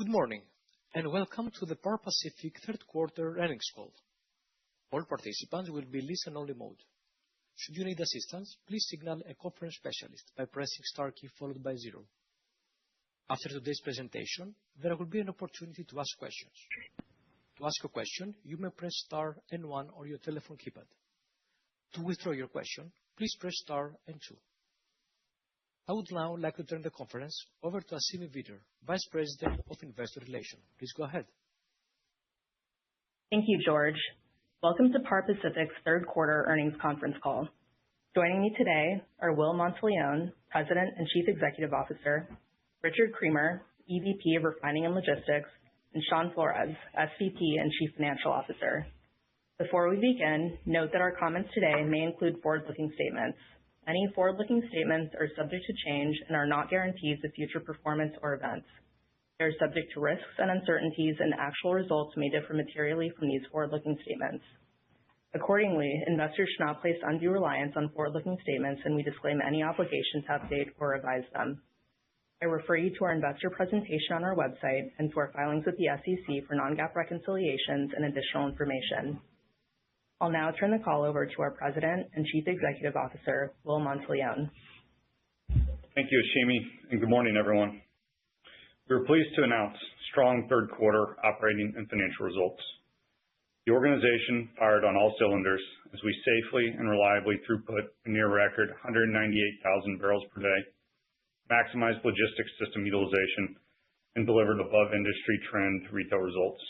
Good morning, and welcome to the PARR Pacific third quarter earnings call. All participants will be in listen-only mode. Should you need assistance, please signal a conference specialist by pressing star key followed by 0. After today's presentation, there will be an opportunity to ask questions. To ask a question, you may press star and 1 on your telephone keypad. To withdraw your question, please press star and 2. I would now like to turn the conference over to Ashimi Vider, Vice President of Investor Relations. Please go ahead. Thank you, George. Welcome to PARR Pacific's third quarter earnings conference call. Joining me today are Will Monteleone, President and Chief Executive Officer, Richard Creamer, EVP of Refining and Logistics, and Shawn Flores, SVP and Chief Financial Officer. Before we begin, note that our comments today may include forward-looking statements. Any forward-looking statements are subject to change and are not guarantees of future performance or events. They are subject to risks and uncertainties, and actual results may differ materially from these forward-looking statements. Accordingly, investors should not place undue reliance on forward-looking statements, and we disclaim any obligation to update or revise them. I refer you to our investor presentation on our website and to our filings with the SEC for non-GAAP reconciliations and additional information. I'll now turn the call over to our President and Chief Executive Officer, Will Monteleone. Thank you, Ashimi, and good morning, everyone. We are pleased to announce strong third quarter operating and financial results. The organization fired on all cylinders as we safely and reliably throughput a near record 198,000 barrels per day, maximized logistics system utilization, and delivered above industry trend retail results.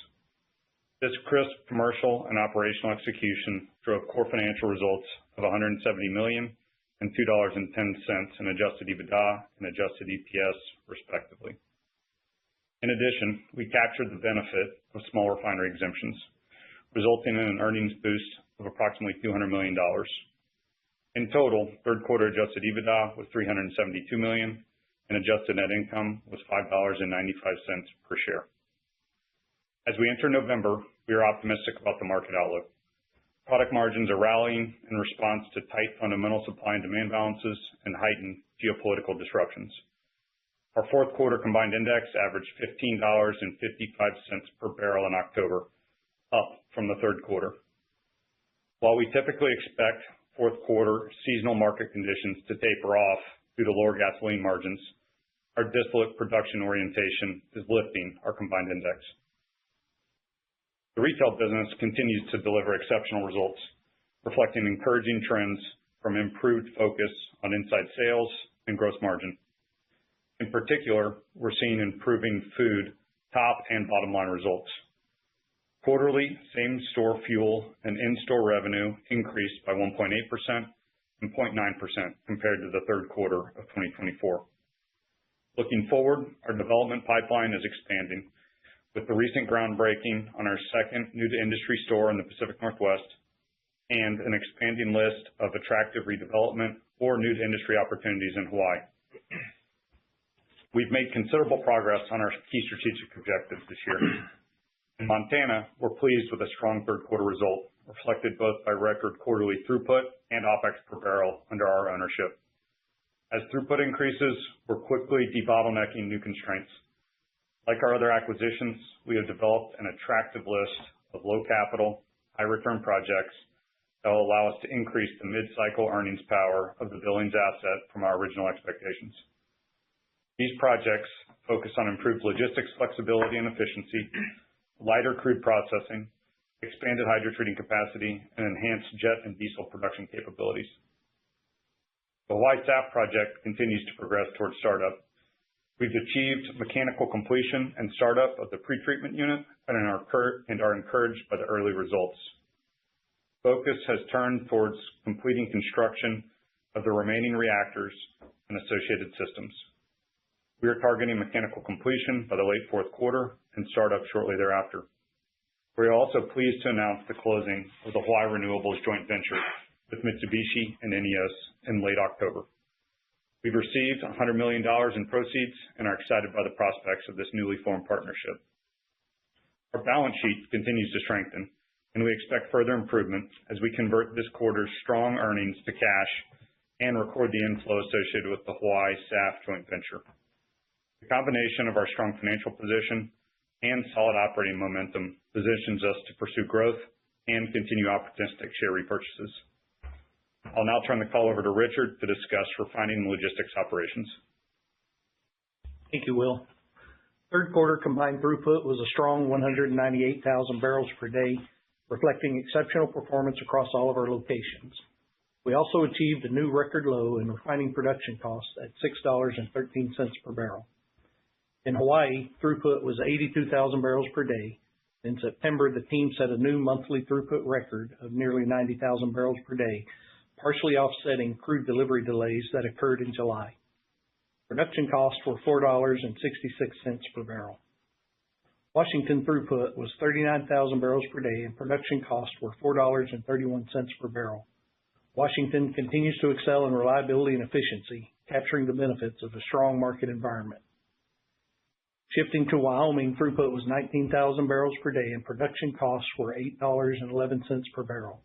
This crisp commercial and operational execution drove core financial results of $170 million and $2.10 in adjusted EBITDA and adjusted EPS, respectively. In addition, we captured the benefit of small refinery exemptions, resulting in an earnings boost of approximately $200 million. In total, third quarter adjusted EBITDA was $372 million, and adjusted net income was $5.95 per share. As we enter November, we are optimistic about the market outlook. Product margins are rallying in response to tight fundamental supply and demand balances and heightened geopolitical disruptions. Our fourth quarter combined index averaged $15.55 per barrel in October, up from the third quarter. While we typically expect fourth quarter seasonal market conditions to taper off due to lower gasoline margins, our distillate production orientation is lifting our combined index. The retail business continues to deliver exceptional results, reflecting encouraging trends from improved focus on inside sales and gross margin. In particular, we're seeing improving food top and bottom line results. Quarterly same-store fuel and in-store revenue increased by 1.8% and 0.9% compared to the third quarter of 2024. Looking forward, our development pipeline is expanding, with the recent groundbreaking on our second new-to-industry store in the Pacific Northwest and an expanding list of attractive redevelopment or new-to-industry opportunities in Hawaii. We've made considerable progress on our key strategic objectives this year. In Montana, we're pleased with a strong third quarter result, reflected both by record quarterly throughput and OPEX per barrel under our ownership. As throughput increases, we're quickly debottlenecking new constraints. Like our other acquisitions, we have developed an attractive list of low-capital, high-return projects that will allow us to increase the mid-cycle earnings power of the Billings asset from our original expectations. These projects focus on improved logistics flexibility and efficiency, lighter crude processing, expanded hydrotreating capacity, and enhanced jet and diesel production capabilities. The Hawaii SAF project continues to progress towards startup. We've achieved mechanical completion and startup of the pretreatment unit and are encouraged by the early results. Focus has turned towards completing construction of the remaining reactors and associated systems. We are targeting mechanical completion by the late fourth quarter and startup shortly thereafter. We are also pleased to announce the closing of the Hawaii Renewables joint venture with Mitsubishi and INEOS in late October. We've received $100 million in proceeds and are excited by the prospects of this newly formed partnership. Our balance sheet continues to strengthen, and we expect further improvement as we convert this quarter's strong earnings to cash and record the inflow associated with the Hawaii SAF joint venture. The combination of our strong financial position, and solid operating momentum positions us to pursue growth and continue opportunistic share repurchases. I'll now turn the call over to Richard to discuss refining and logistics operations. Thank you, Will. Third quarter combined throughput was a strong 198,000 barrels per day, reflecting exceptional performance across all of our locations. We also achieved a new record low in refining production costs at $6.13 per barrel. In Hawaii, throughput was 82,000 barrels per day. In September, the team set a new monthly throughput record of nearly 90,000 barrels per day, partially offsetting crude delivery delays that occurred in July. Production costs were $4.66 per barrel. Washington throughput was 39,000 barrels per day and production costs were $4.31 per barrel. Washington continues to excel in reliability and efficiency, capturing the benefits of a strong market environment. Shifting to Wyoming, throughput was 19,000 barrels per day and production costs were $8.11 per barrel.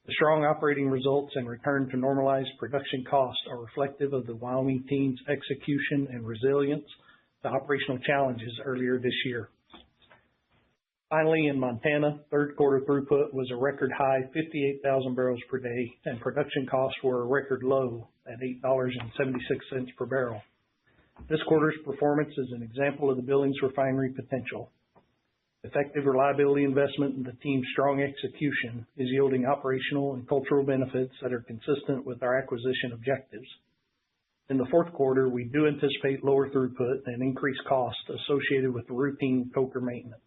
The strong operating results and return to normalized production costs are reflective of the Wyoming team's execution and resilience to operational challenges earlier this year. Finally, in Montana, third quarter throughput was a record high 58,000 barrels per day and production costs were a record low at $8.76 per barrel. This quarter's performance is an example of the Billings refinery potential. Effective reliability investment and the team's strong execution is yielding operational and cultural benefits that are consistent with our acquisition objectives. In the fourth quarter, we do anticipate lower throughput and increased costs associated with routine coker maintenance.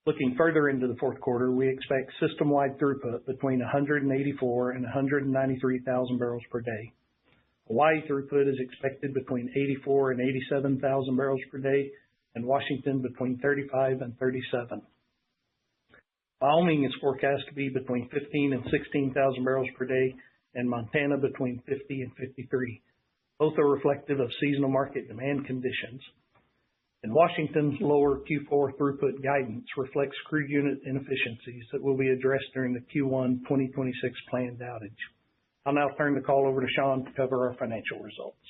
Looking further into the fourth quarter, we expect system-wide throughput between 184,000 and 193,000 barrels per day. Hawaii throughput is expected between 84,000 and 87,000 barrels per day, and Washington between 35,000 and 37,000. Wyoming is forecast to be between 15,000 and 16,000 barrels per day, and Montana between 50,000 and 53,000. Both are reflective of seasonal market demand conditions. In Washington, lower Q4 throughput guidance reflects crude unit inefficiencies that will be addressed during the Q1 2026 planned outage. I'll now turn the call over to Sean to cover our financial results.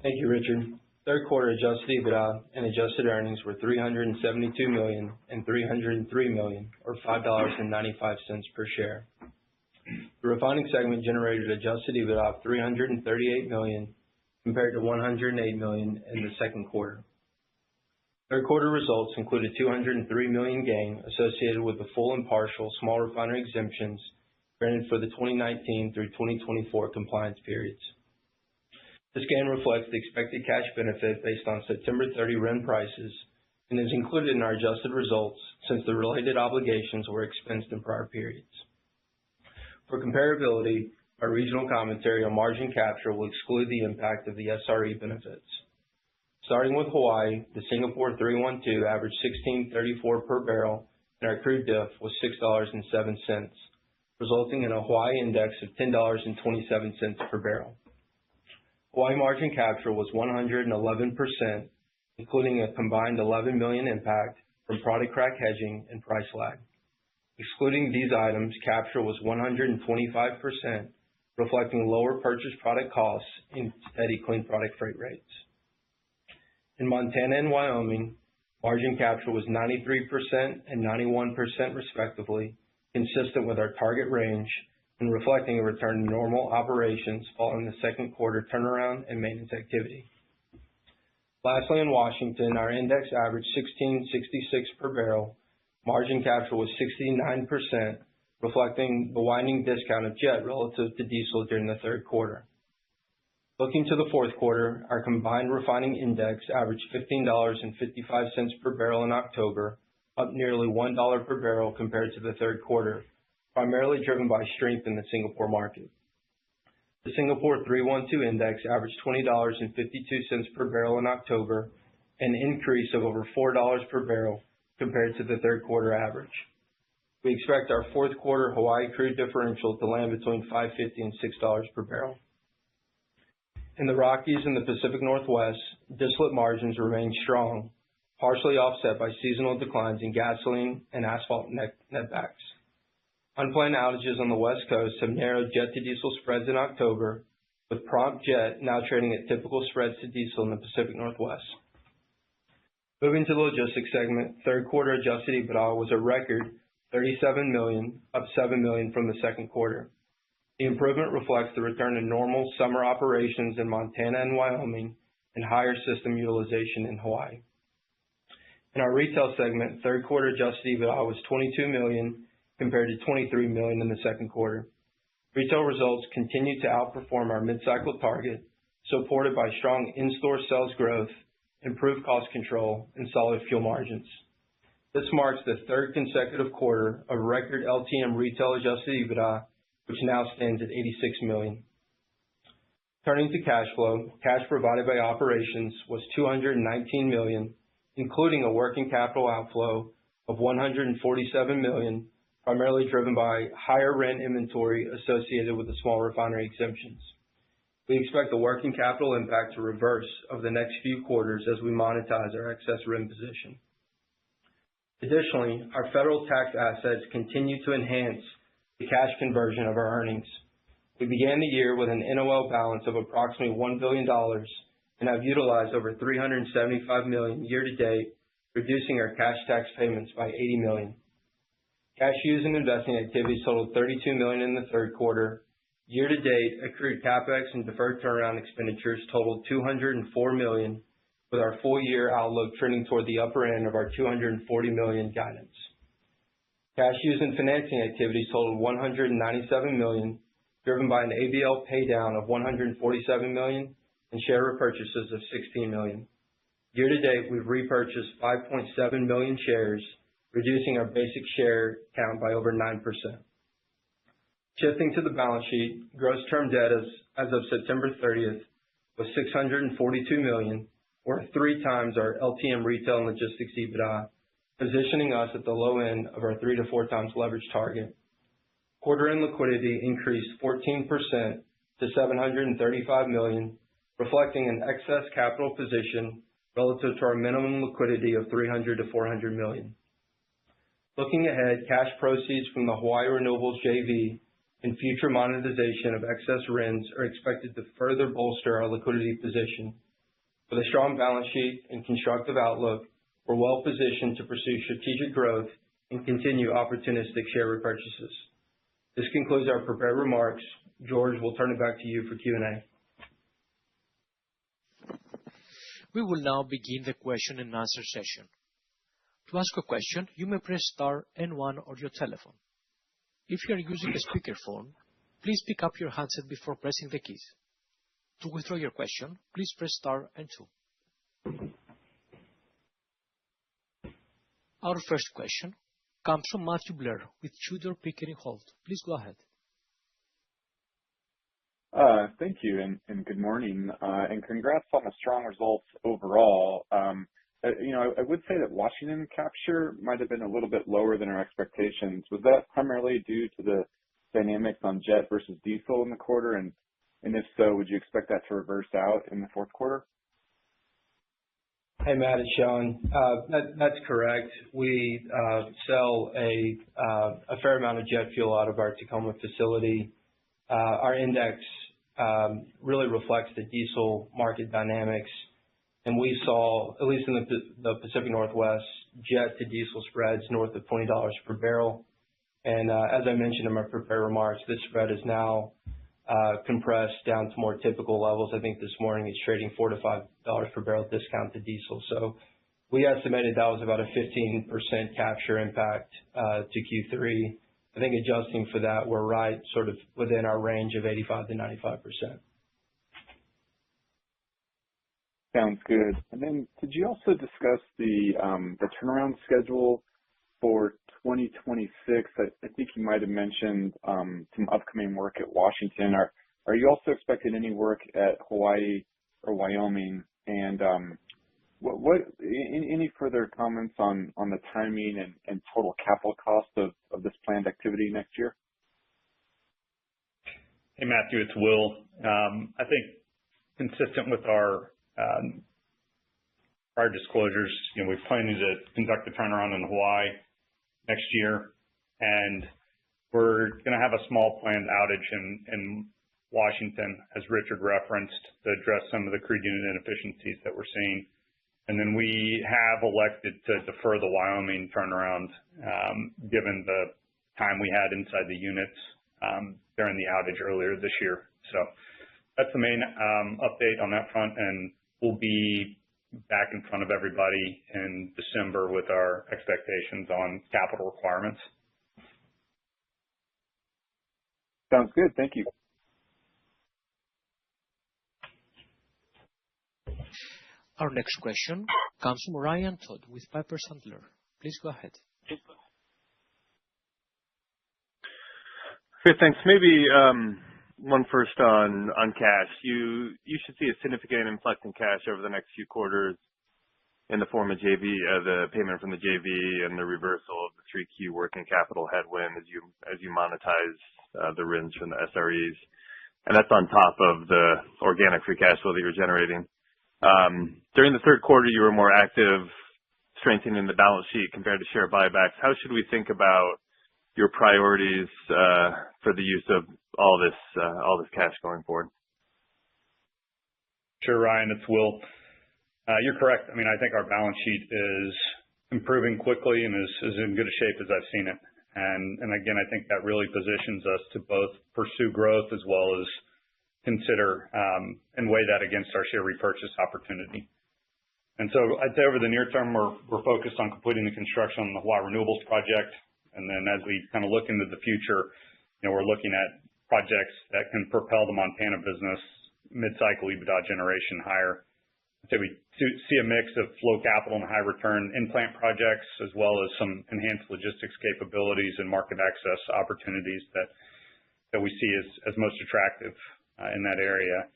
Thank you, Richard. Third quarter adjusted EBITDA and adjusted earnings were $372 million and $303 million, or $5.95 per share. The refining segment generated adjusted EBITDA of $338 million compared to $108 million in the second quarter. Third quarter results included $203 million gain associated with the full and partial small refinery exemptions granted for the 2019 through 2024 compliance periods. This gain reflects the expected cash benefit based on September 30 RIN prices and is included in our adjusted results since the related obligations were expensed in prior periods. For comparability, our regional commentary on margin capture will exclude the impact of the SRE benefits. Starting with Hawaii, the Singapore 312 averaged $16.34 per barrel and our crude diff was $6.07, resulting in a Hawaii index of $10.27 per barrel. Hawaii margin capture was 111%, including a combined $11 million impact from product crack hedging and price lag. Excluding these items, capture was 125%, reflecting lower purchase product costs and steady clean product freight rates. In Montana and Wyoming, margin capture was 93% and 91% respectively, consistent with our target range and reflecting a return to normal operations following the second quarter turnaround and maintenance activity. Lastly, in Washington, our index averaged $16.66 per barrel. Margin capture was 69%, reflecting the widening discount of jet relative to diesel during the third quarter. Looking to the fourth quarter, our combined refining index averaged $15.55 per barrel in October, up nearly $1 per barrel compared to the third quarter, primarily driven by strength in the Singapore market. The Singapore 312 index averaged $20.52 per barrel in October, an increase of over $4 per barrel compared to the third quarter average. We expect our fourth quarter Hawaii crude differential to land between $5.50 and $6 per barrel. In the Rockies and the Pacific Northwest, distillate margins remain strong, partially offset by seasonal declines in gasoline and asphalt netbacks. Unplanned outages on the West Coast have narrowed jet to diesel spreads in October, with prompt jet now trading at typical spreads to diesel in the Pacific Northwest. Moving to the logistics segment, third quarter adjusted EBITDA was a record $37 million, up $7 million from the second quarter. The improvement reflects the return to normal summer operations in Montana and Wyoming and higher system utilization in Hawaii. In our retail segment, third quarter adjusted EBITDA was $22 million compared to $23 million in the second quarter. Retail results continue to outperform our mid-cycle target, supported by strong in-store sales growth, improved cost control, and solid fuel margins. This marks the third consecutive quarter of record LTM retail adjusted EBITDA, which now stands at $86 million. Turning to cash flow, cash provided by operations was $219 million, including a working capital outflow of $147 million, primarily driven by higher RIN inventory associated with the small refinery exemptions. We expect the working capital impact to reverse over the next few quarters as we monetize our excess RIN position. Additionally, our federal tax assets continue to enhance the cash conversion of our earnings. We began the year with an NOL balance of approximately $1 billion and have utilized over $375 million year to date, reducing our cash tax payments by $80 million. Cash used in investing activities totaled $32 million in the third quarter. Year to date, accrued CapEx and deferred turnaround expenditures totaled $204 million, with our full year outlook trending toward the upper end of our $240 million guidance. Cash used in financing activities totaled $197 million, driven by an ABL paydown of $147 million and share repurchases of $16 million. Year to date, we've repurchased 5.7 million shares, reducing our basic share count by over 9%. Shifting to the balance sheet, gross term debt as of September 30th was $642 million, or 3 times our LTM retail and logistics EBITDA, positioning us at the low end of our 3 to 4 times leverage target. Quarter-end liquidity increased 14% to $735 million, reflecting an excess capital position relative to our minimum liquidity of $300 to $400 million. Looking ahead, cash proceeds from the Hawaii Renewables JV and future monetization of excess RINs are expected to further bolster our liquidity position. With a strong balance sheet and constructive outlook, we're well positioned to pursue strategic growth and continue opportunistic share repurchases. This concludes our prepared remarks. George, we'll turn it back to you for Q&A. We will now begin the question and answer session. To ask a question, you may press star and 1 on your telephone. If you are using a speakerphone, please pick up your handset before pressing the keys. To withdraw your question, please press star and 2. Our first question comes from Matthew Blair with Tudor, Pickering, Holt. Please go ahead. Thank you, and good morning, and congrats on the strong results overall. I would say that Washington capture might have been a little bit lower than our expectations. Was that primarily due to the dynamics on jet versus diesel in the quarter? And if so, would you expect that to reverse out in the fourth quarter? Hey, Matt, it's Sean. That's correct. We sell a fair amount of jet fuel out of our Tacoma facility. Our index really reflects the diesel market dynamics, and we saw, at least in the Pacific Northwest, jet to diesel spreads north of $20 per barrel. And as I mentioned in my prepared remarks, this spread is now compressed down to more typical levels. I think this morning it's trading $4 to $5 per barrel discount to diesel. So we estimated that was about a 15% capture impact to Q3. I think adjusting for that, we're right sort of within our range of 85 to 95%. Sounds good. And then could you also discuss the turnaround schedule for 2026? I think you might have mentioned some upcoming work at Washington. Are you also expecting any work at Hawaii or Wyoming? And any further comments on the timing and total capital cost of this planned activity next year? Hey, Matthew, it's Will. I think consistent with our prior disclosures, we're planning to conduct a turnaround in Hawaii next year, and we're going to have a small planned outage in Washington, as Richard referenced, to address some of the crude unit inefficiencies that we're seeing. And then we have elected to defer the Wyoming turnaround, given the time we had inside the units during the outage earlier this year. So that's the main update on that front, and we'll be back in front of everybody in December with our expectations on capital requirements. Sounds good. Thank you. Our next question comes from Ryan Todd with Piper Sandler. Please go ahead. Okay, thanks. Maybe one first on cash. You should see a significant influx in cash over the next few quarters in the form of the payment from the JV and the reversal of the 3Q working capital headwind as you monetize the RINs from the SREs. And that's on top of the organic free cash flow that you're generating. During the third quarter, you were more active strengthening the balance sheet compared to share buybacks. How should we think about your priorities for the use of all this cash going forward? Sure, Ryan, it's Will. You're correct. I mean, I think our balance sheet is improving quickly and is in good a shape as I've seen it. And again, I think that really positions us to both pursue growth as well as consider and weigh that against our share repurchase opportunity. And so I'd say over the near term, we're focused on completing the construction on the Hawaii Renewables project. And then as we kind of look into the future, we're looking at projects that can propel the Montana business mid-cycle EBITDA generation higher. So we see a mix of flow capital and high return in-plant projects, as well as some enhanced logistics capabilities and market access opportunities that we see as most attractive in that area.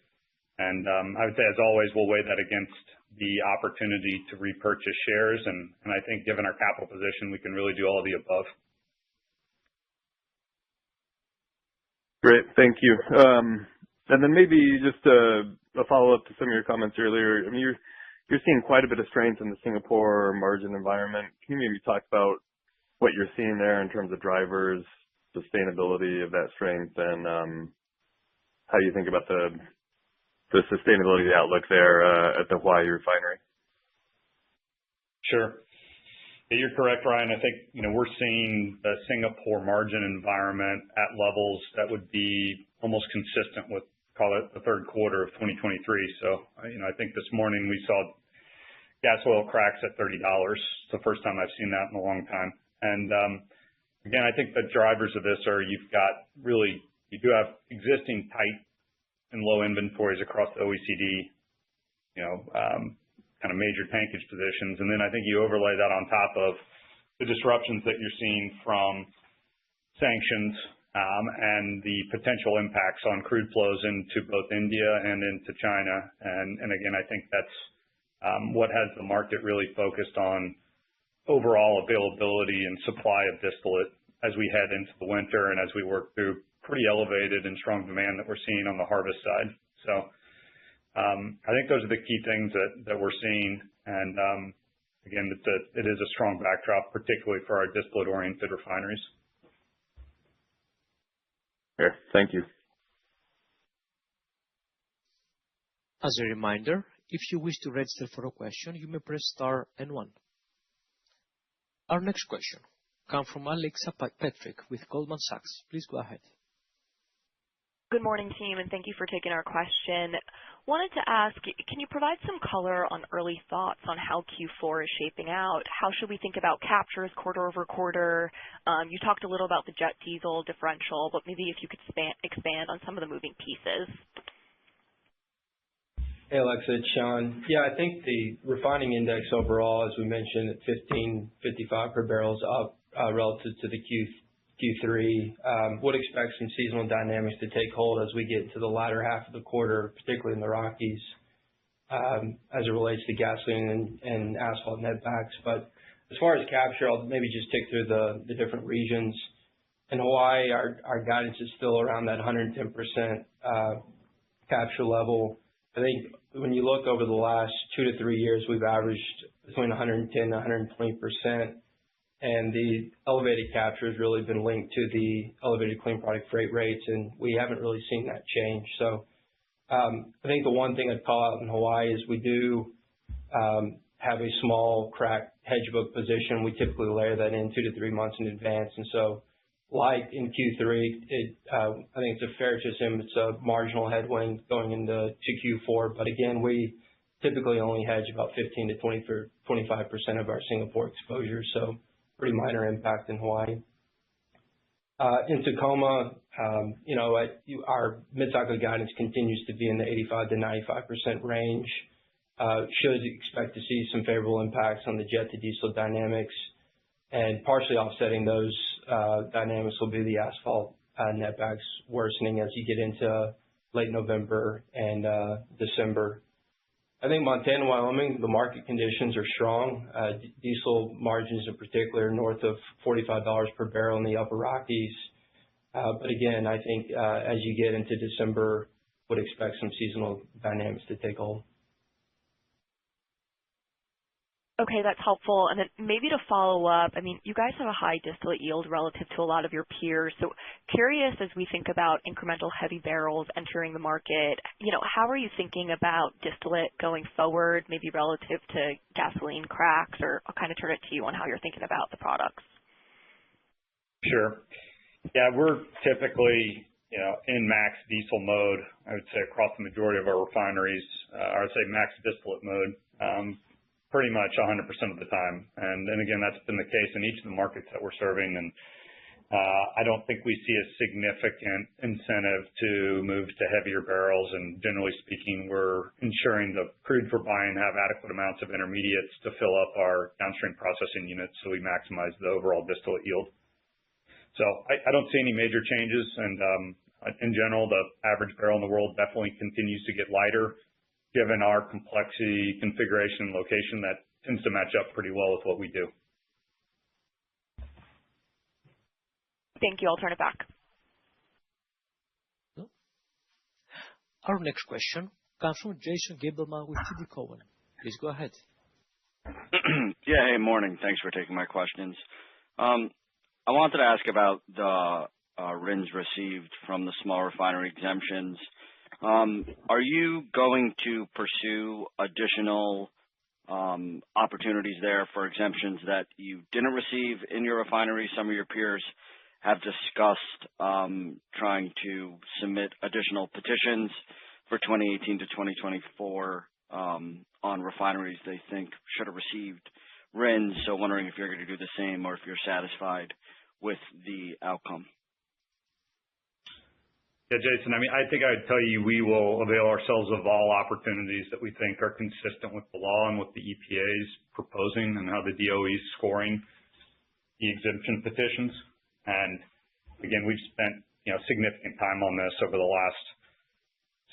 And I would say, as always, we'll weigh that against the opportunity to repurchase shares. And I think given our capital position, we can really do all of the above. Great. Thank you. And then maybe just a follow-up to some of your comments earlier. I mean, you're seeing quite a bit of strength in the Singapore margin environment. Can you maybe talk about what you're seeing there in terms of drivers, sustainability of that strength, and how you think about the sustainability outlook there at the Hawaii refinery? Sure. Yeah, you're correct, Ryan. I think, we're seeing the Singapore margin environment at levels that would be almost consistent with, call it, the third quarter of 2023. So, I think this morning we saw gas oil cracks at $30. It's the first time I've seen that in a long time. And again, I think the drivers of this are you do have existing tight and low inventories across the OECD, kind of major tankage positions. And then I think you overlay that on top of the disruptions that you're seeing from sanctions and the potential impacts on crude flows into both India and into China. And again, I think that's what has the market really focused on overall availability and supply of distillate as we head into the winter and as we work through pretty elevated and strong demand that we're seeing on the harvest side. So I think those are the key things that we're seeing. And again, it is a strong backdrop, particularly for our distillate-oriented refineries. Sure. Thank you. As a reminder, if you wish to register for a question, you may press star and 1. Our next question comes from Alexa Patrick with Goldman Sachs. Please go ahead. Good morning, team, and thank you for taking our question. Wanted to ask, can you provide some color on early thoughts on how Q4 is shaping out? How should we think about captures quarter over quarter? You talked a little about the jet diesel differential, but maybe if you could expand on some of the moving pieces. Hey, Alexa, it's Sean. Yeah, I think the refining index overall, as we mentioned, at $15.55 per barrel is up relative to the Q3. Would expect some seasonal dynamics to take hold as we get into the latter half of the quarter, particularly in the Rockies, as it relates to gasoline and asphalt netbacks. But as far as capture, I'll maybe just tick through the different regions. In Hawaii, our guidance is still around that 110% capture level. I think when you look over the last 2 to 3 years, we've averaged between 110 and 120%. And the elevated capture has really been linked to the elevated clean product freight rates, and we haven't really seen that change. So I think the one thing I'd call out in Hawaii is we do have a small crack hedge book position. We typically layer that in 2 to 3 months in advance. And so like in Q3, I think it's fair to assume it's a marginal headwind going into Q4. But again, we typically only hedge about 15 to 25% of our Singapore exposure, so pretty minor impact in Hawaii. In Tacoma, our mid-cycle guidance continues to be in the 85 to 95% range. Should expect to see some favorable impacts on the jet to diesel dynamics, and partially offsetting those dynamics will be the asphalt netbacks worsening as you get into late November and December. I think Montana, Wyoming, the market conditions are strong. Diesel margins in particular north of $45 per barrel in the Upper Rockies. But again, I think as you get into December, would expect some seasonal dynamics to take hold. Okay, that's helpful. And then maybe to follow up, I mean, you guys have a high distillate yield relative to a lot of your peers. So curious, as we think about incremental heavy barrels entering the market, how are you thinking about distillate going forward, maybe relative to gasoline cracks, or I'll kind of turn it to you on how you're thinking about the products. Sure. Yeah, we're typically, in max diesel mode, I would say across the majority of our refineries, I would say max distillate mode. Pretty much 100% of the time. And again, that's been the case in each of the markets that we're serving. And I don't think we see a significant incentive to move to heavier barrels. And generally speaking, we're ensuring the crude we're buying have adequate amounts of intermediates to fill up our downstream processing units so we maximize the overall distillate yield. So I don't see any major changes. And in general, the average barrel in the world definitely continues to get lighter, given our complexity, configuration, and location. That tends to match up pretty well with what we do. Thank you. I'll turn it back. Our next question comes from Jason Gabelman with TD Cowen. Please go ahead. Yeah, hey, morning. Thanks for taking my questions. I wanted to ask about the RINs received from the small refinery exemptions. Are you going to pursue additional opportunities there for exemptions that you didn't receive in your refinery? Some of your peers have discussed trying to submit additional petitions for 2018 to 2024 on refineries they think should have received RINs. So wondering if you're going to do the same or if you're satisfied with the outcome. Yeah, Jason, I think I'd tell you we will avail ourselves of all opportunities that we think are consistent with the law and what the EPA is proposing and how the DOE is scoring the exemption petitions. And again, we've spent significant time on this over the last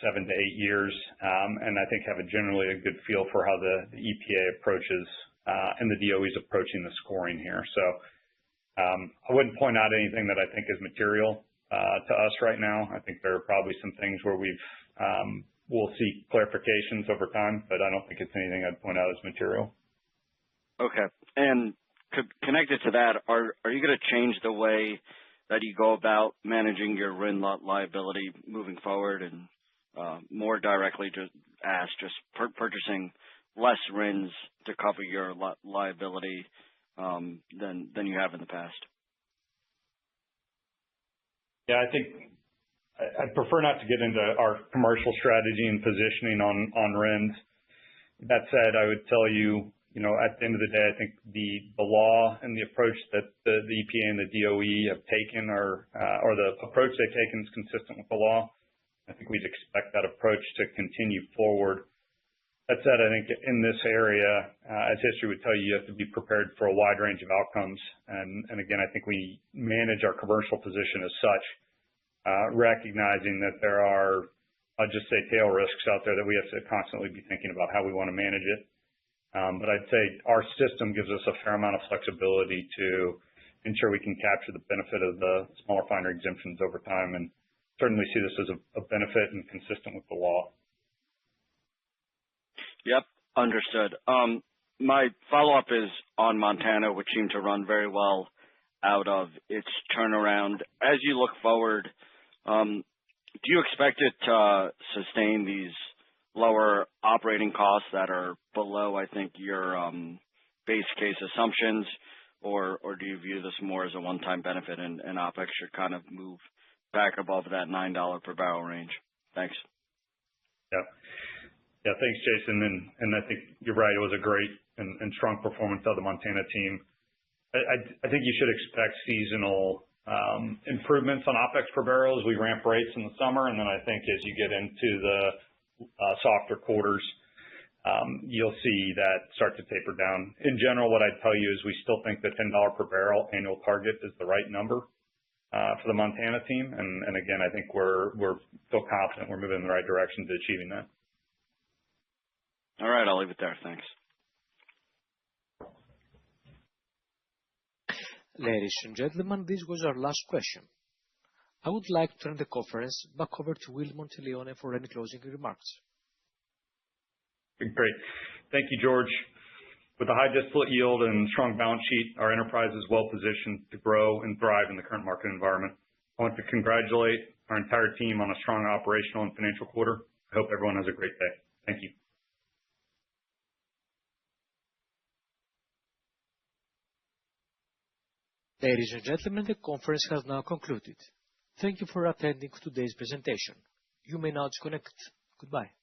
7 to 8 years, and I think have generally a good feel for how the EPA approaches and the DOE is approaching the scoring here. So I wouldn't point out anything that I think is material to us right now. I think there are probably some things where we'll see clarifications over time, but I don't think it's anything I'd point out as material. Okay. And connected to that, are you going to change the way that you go about managing your RIN liability moving forward and more directly just purchasing less RINs to cover your liability than you have in the past? Yeah, I think I'd prefer not to get into our commercial strategy and positioning on RINs. That said, I would tell you, at the end of the day, I think the law and the approach that the EPA and the DOE have taken or the approach they've taken is consistent with the law. I think we'd expect that approach to continue forward. That said, I think in this area, as history would tell you, you have to be prepared for a wide range of outcomes. And again, I think we manage our commercial position as such, recognizing that there are, I'll just say, tail risks out there that we have to constantly be thinking about how we want to manage it. But I'd say our system gives us a fair amount of flexibility to ensure we can capture the benefit of the small refinery exemptions over time, and certainly see this as a benefit and consistent with the law. Yep, understood. My follow-up is on Montana, which seemed to run very well out of its turnaround. As you look forward, do you expect it to sustain these lower operating costs that are below, I think, your base case assumptions, or do you view this more as a one-time benefit and OpEx should kind of move back above that $9 per barrel range? Thanks. Yeah, thanks, Jason. And I think you're right. It was a great and strong performance of the Montana team. I think you should expect seasonal improvements on OpEx per barrel as we ramp rates in the summer. And then I think as you get into the softer quarters, you'll see that start to taper down. In general, what I'd tell you is we still think the $10 per barrel annual target is the right number for the Montana team. And again, I think we're still confident we're moving in the right direction to achieving that. All right, I'll leave it there. Thanks. Ladies and gentlemen, this was our last question. I would like to turn the conference back over to Will Monteleone for any closing remarks. Great. Thank you, George. With a high distillate yield and strong balance sheet, our enterprise is well positioned to grow and thrive in the current market environment. I want to congratulate our entire team on a strong operational and financial quarter. I hope everyone has a great day. Thank you. Ladies and gentlemen, the conference has now concluded. Thank you for attending today's presentation. You may now disconnect. Goodbye.